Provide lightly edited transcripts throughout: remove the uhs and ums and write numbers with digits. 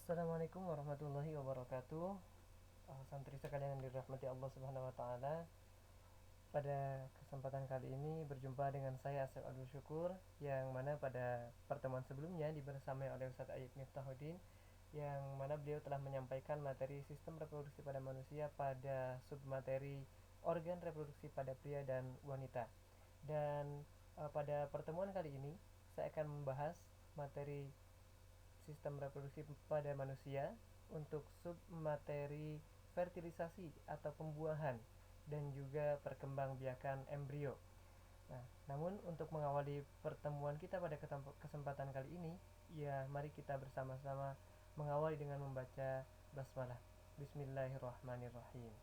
Assalamualaikum warahmatullahi wabarakatuh. Santri sekalian yang dirahmati Allah Subhanahu wa taala. Pada kesempatan kali ini berjumpa dengan saya Asep Abdul Syukur, yang mana pada pertemuan sebelumnya dibersamai oleh Ustadz Ayyub Miftahuddin, yang mana beliau telah menyampaikan materi sistem reproduksi pada manusia pada submateri organ reproduksi pada pria dan wanita. Dan pada pertemuan kali ini saya akan membahas materi sistem reproduksi pada manusia untuk submateri fertilisasi atau pembuahan dan juga perkembangbiakan embrio. Nah, namun untuk mengawali pertemuan kita pada kesempatan kali ini, ya mari kita bersama-sama mengawali dengan membaca basmalah. Bismillahirrahmanirrahim.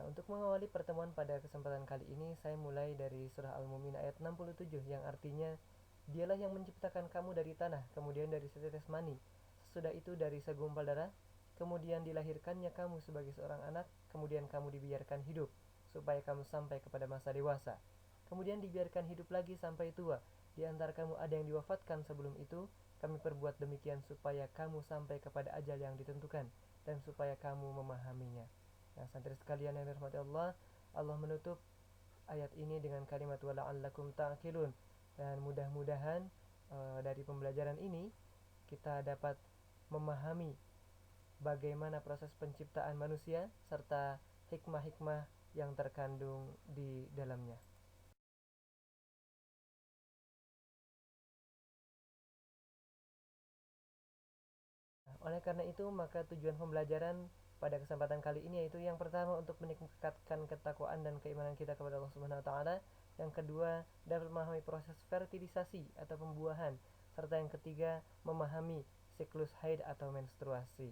Nah, untuk mengawali pertemuan pada kesempatan kali ini, saya mulai dari surah Al-Mu'min ayat 67 yang artinya, Dialah yang menciptakan kamu dari tanah, kemudian dari setetes mani, sesudah itu dari segumpal darah, kemudian dilahirkannya kamu sebagai seorang anak, kemudian kamu dibiarkan hidup, supaya kamu sampai kepada masa dewasa. Kemudian dibiarkan hidup lagi sampai tua. Di antara kamu ada yang diwafatkan sebelum itu, kami perbuat demikian supaya kamu sampai kepada ajal yang ditentukan, dan supaya kamu memahaminya. Nah, santri sekalian yang dirahmati Allah, Allah menutup ayat ini dengan kalimat wala'allakum ta'qilun, dan mudah-mudahan dari pembelajaran ini kita dapat memahami bagaimana proses penciptaan manusia serta hikmah-hikmah yang terkandung di dalamnya. Oleh karena itu, maka tujuan pembelajaran pada kesempatan kali ini yaitu yang pertama untuk meningkatkan ketakwaan dan keimanan kita kepada Allah Subhanahu wa taala, yang kedua dapat memahami proses fertilisasi atau pembuahan, serta yang ketiga memahami siklus haid atau menstruasi.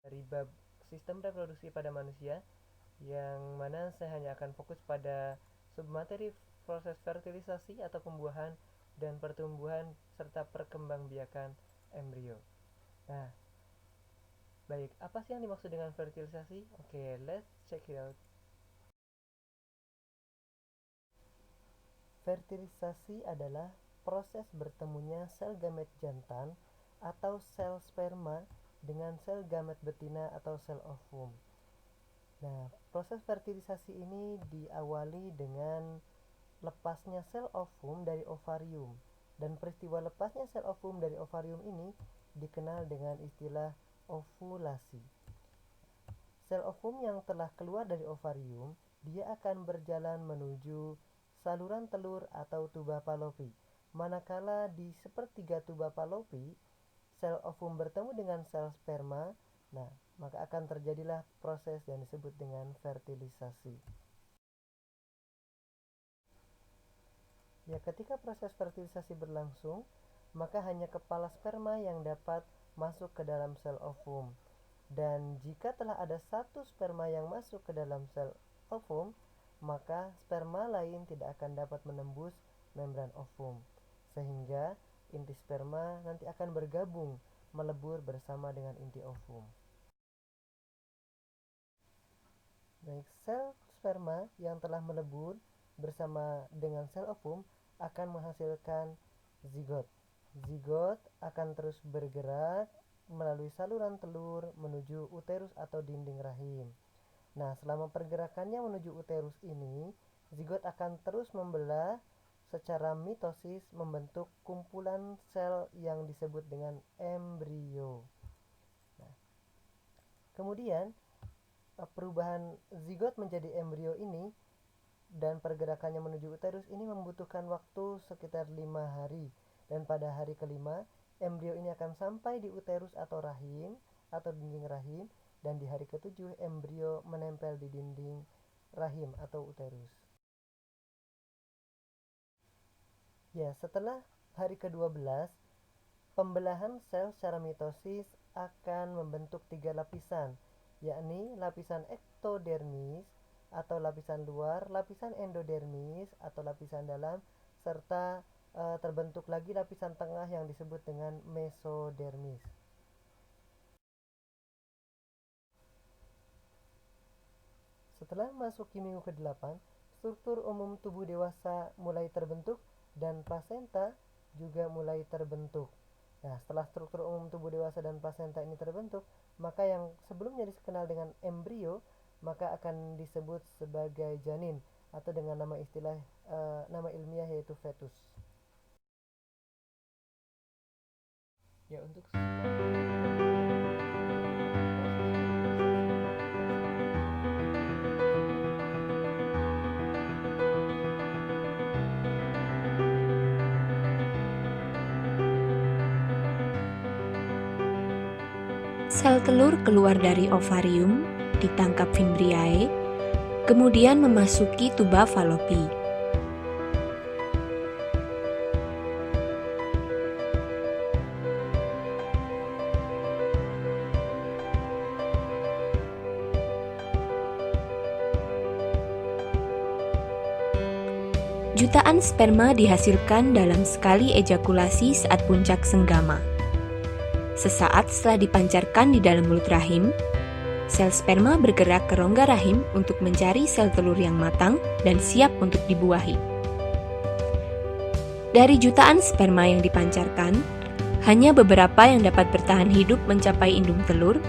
Dari bab sistem reproduksi pada manusia, yang mana saya hanya akan fokus pada submateri proses fertilisasi atau pembuahan dan pertumbuhan serta perkembangbiakan embrio. Nah, baik, apa sih yang dimaksud dengan fertilisasi? Oke, let's check it out. Fertilisasi adalah proses bertemunya sel gamet jantan atau sel sperma dengan sel gamet betina atau sel ovum. Nah, proses fertilisasi ini diawali dengan lepasnya sel ovum dari ovarium, dan peristiwa lepasnya sel ovum dari ovarium ini dikenal dengan istilah ovulasi. Sel ovum yang telah keluar dari ovarium, dia akan berjalan menuju saluran telur atau tuba Fallopi. Manakala di sepertiga tuba Fallopi, sel ovum bertemu dengan sel sperma, nah, maka akan terjadilah proses yang disebut dengan fertilisasi. Ya, ketika proses fertilisasi berlangsung, maka hanya kepala sperma yang dapat masuk ke dalam sel ovum. Dan jika telah ada satu sperma yang masuk ke dalam sel ovum, maka sperma lain tidak akan dapat menembus membran ovum, sehingga inti sperma nanti akan bergabung melebur bersama dengan inti ovum. Baik, sel sperma yang telah melebur bersama dengan sel ovum akan menghasilkan zigot. Zigot akan terus bergerak melalui saluran telur menuju uterus atau dinding rahim. Nah, selama pergerakannya menuju uterus ini, zigot akan terus membelah secara mitosis membentuk kumpulan sel yang disebut dengan embrio. Nah, kemudian perubahan zigot menjadi embrio ini dan pergerakannya menuju uterus ini membutuhkan waktu sekitar 5 hari, dan pada hari kelima embrio ini akan sampai di uterus atau rahim atau dinding rahim, dan di hari ketujuh embrio menempel di dinding rahim atau uterus. Ya, setelah hari ke-12, pembelahan sel secara mitosis akan membentuk 3 lapisan, yakni lapisan ektodermis atau lapisan luar, lapisan endodermis atau lapisan dalam, serta terbentuk lagi lapisan tengah yang disebut dengan mesodermis. setelah masuki minggu ke-8, struktur umum tubuh dewasa mulai terbentuk dan plasenta juga mulai terbentuk. Nah, setelah struktur umum tubuh dewasa dan plasenta ini terbentuk, maka yang sebelumnya dikenal dengan embrio, maka akan disebut sebagai janin atau dengan nama ilmiah yaitu fetus. Ya, untuk sel telur keluar dari ovarium, ditangkap Fimbriae, kemudian memasuki tuba Fallopi. Jutaan sperma dihasilkan dalam sekali ejakulasi saat puncak senggama. Sesaat setelah dipancarkan di dalam mulut rahim, sel sperma bergerak ke rongga rahim untuk mencari sel telur yang matang dan siap untuk dibuahi. Dari jutaan sperma yang dipancarkan, hanya beberapa yang dapat bertahan hidup mencapai indung telur,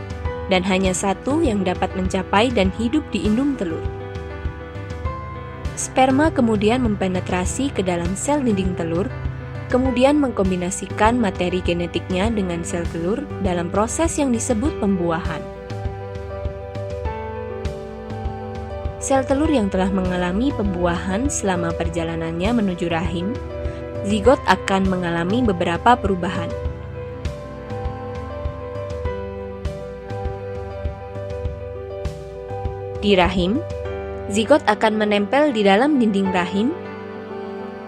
dan hanya satu yang dapat mencapai dan hidup di indung telur. Sperma kemudian mempenetrasi ke dalam sel dinding telur, kemudian mengkombinasikan materi genetiknya dengan sel telur dalam proses yang disebut pembuahan. Sel telur yang telah mengalami pembuahan selama perjalanannya menuju rahim, zigot akan mengalami beberapa perubahan. Di rahim, zigot akan menempel di dalam dinding rahim,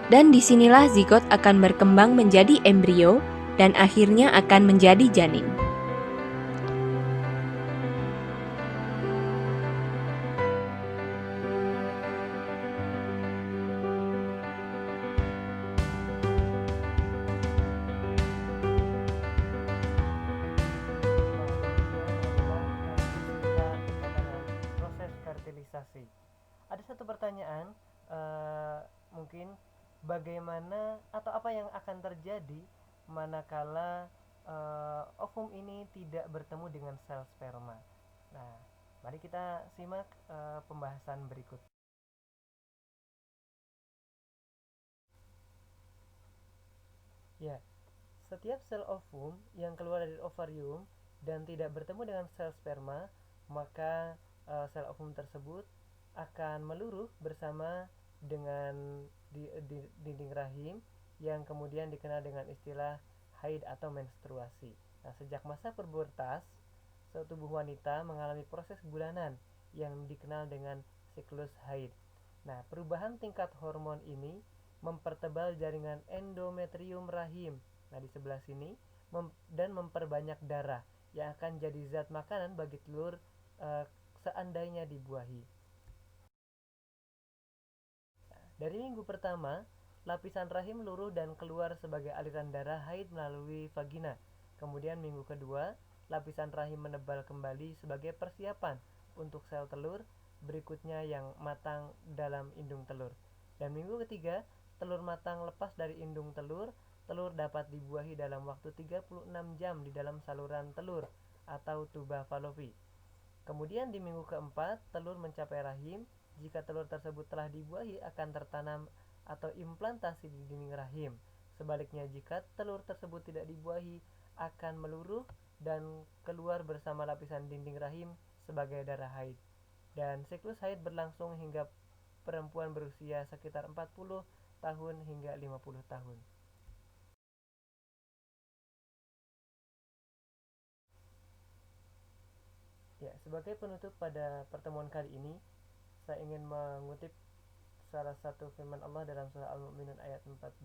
dan disinilah zigot akan berkembang menjadi embrio dan akhirnya akan menjadi janin. proses fertilisasi. Ada satu pertanyaan, mungkin bagaimana atau apa yang akan terjadi manakala ovum ini tidak bertemu dengan sel sperma. Nah, mari kita simak pembahasan berikut. Ya, setiap sel ovum yang keluar dari ovarium dan tidak bertemu dengan sel sperma, maka sel ovum tersebut akan meluruh bersama dengan dinding rahim yang kemudian dikenal dengan istilah haid atau menstruasi. Nah, sejak masa pubertas, tubuh wanita mengalami proses bulanan yang dikenal dengan siklus haid. Nah, perubahan tingkat hormon ini mempertebal jaringan endometrium rahim. Nah, di sebelah sini dan memperbanyak darah yang akan jadi zat makanan bagi telur seandainya dibuahi. Dari minggu pertama, lapisan rahim luruh dan keluar sebagai aliran darah haid melalui vagina. Kemudian minggu kedua, lapisan rahim menebal kembali sebagai persiapan untuk sel telur berikutnya yang matang dalam indung telur. Dan minggu ketiga, telur matang lepas dari indung telur, telur dapat dibuahi dalam waktu 36 jam di dalam saluran telur atau tuba Fallopi. Kemudian di minggu keempat, telur mencapai rahim. Jika telur tersebut telah dibuahi, akan tertanam atau implantasi di dinding rahim. Sebaliknya, jika telur tersebut tidak dibuahi, akan meluruh dan keluar bersama lapisan dinding rahim sebagai darah haid. Dan siklus haid berlangsung hingga perempuan berusia sekitar 40 tahun hingga 50 tahun. Ya, sebagai penutup pada pertemuan kali ini, saya ingin mengutip salah satu firman Allah dalam surah Al-Mu'minun ayat 14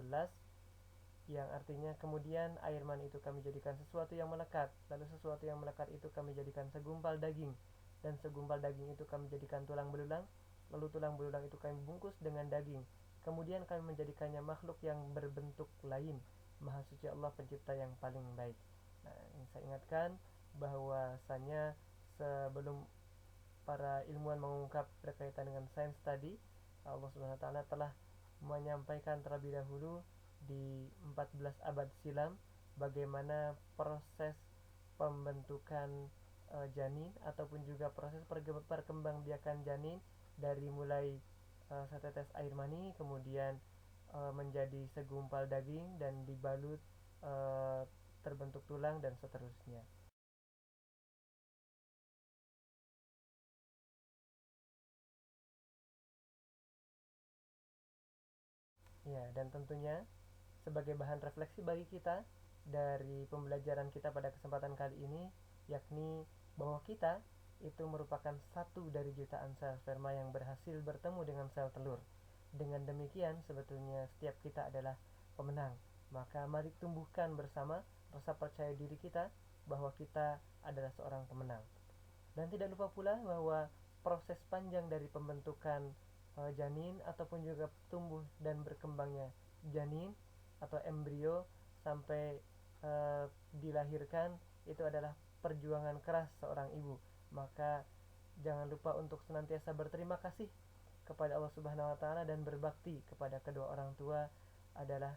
yang artinya, kemudian air mani itu kami jadikan sesuatu yang melekat, lalu sesuatu yang melekat itu kami jadikan segumpal daging, dan segumpal daging itu kami jadikan tulang belulang, lalu tulang belulang itu kami bungkus dengan daging, kemudian kami menjadikannya makhluk yang berbentuk lain. Maha suci Allah pencipta yang paling baik. Nah, ini saya ingatkan bahwasanya sebelum para ilmuwan mengungkap berkaitan dengan sains tadi, Allah Subhanahu wa taala telah menyampaikan terlebih dahulu di 14 abad silam bagaimana proses pembentukan janin ataupun juga proses perkembangbiakan janin dari mulai setetes air mani kemudian menjadi segumpal daging dan dibalut terbentuk tulang dan seterusnya. Ya, dan tentunya sebagai bahan refleksi bagi kita dari pembelajaran kita pada kesempatan kali ini, yakni bahwa kita itu merupakan satu dari jutaan sel sperma yang berhasil bertemu dengan sel telur. Dengan demikian, sebetulnya setiap kita adalah pemenang. Maka mari tumbuhkan bersama rasa percaya diri kita bahwa kita adalah seorang pemenang. Dan tidak lupa pula bahwa proses panjang dari pembentukan janin ataupun juga tumbuh dan berkembangnya janin atau embrio sampai dilahirkan itu adalah perjuangan keras seorang ibu. Maka jangan lupa untuk senantiasa berterima kasih kepada Allah Subhanahu wa taala dan berbakti kepada kedua orang tua adalah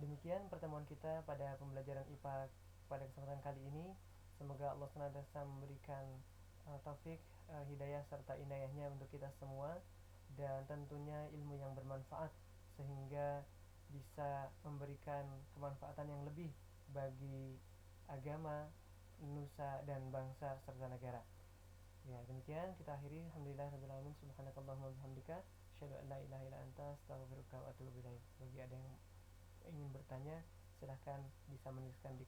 demikian pertemuan kita pada pembelajaran IPA pada kesempatan kali ini. Semoga Allah senantiasa memberikan taufik, hidayah serta inayahnya untuk kita semua dan tentunya ilmu yang bermanfaat sehingga bisa memberikan kemanfaatan yang lebih bagi agama, nusa dan bangsa serta negara. Ya, demikian kita akhiri. Alhamdulillahirabbil alamin. Subhanakallahumma wa bihamdika asyhadu an la ilaha illa anta astaghfiruka wa atubu ilaik. Bagi ada yang ingin bertanya, silahkan bisa menuliskan di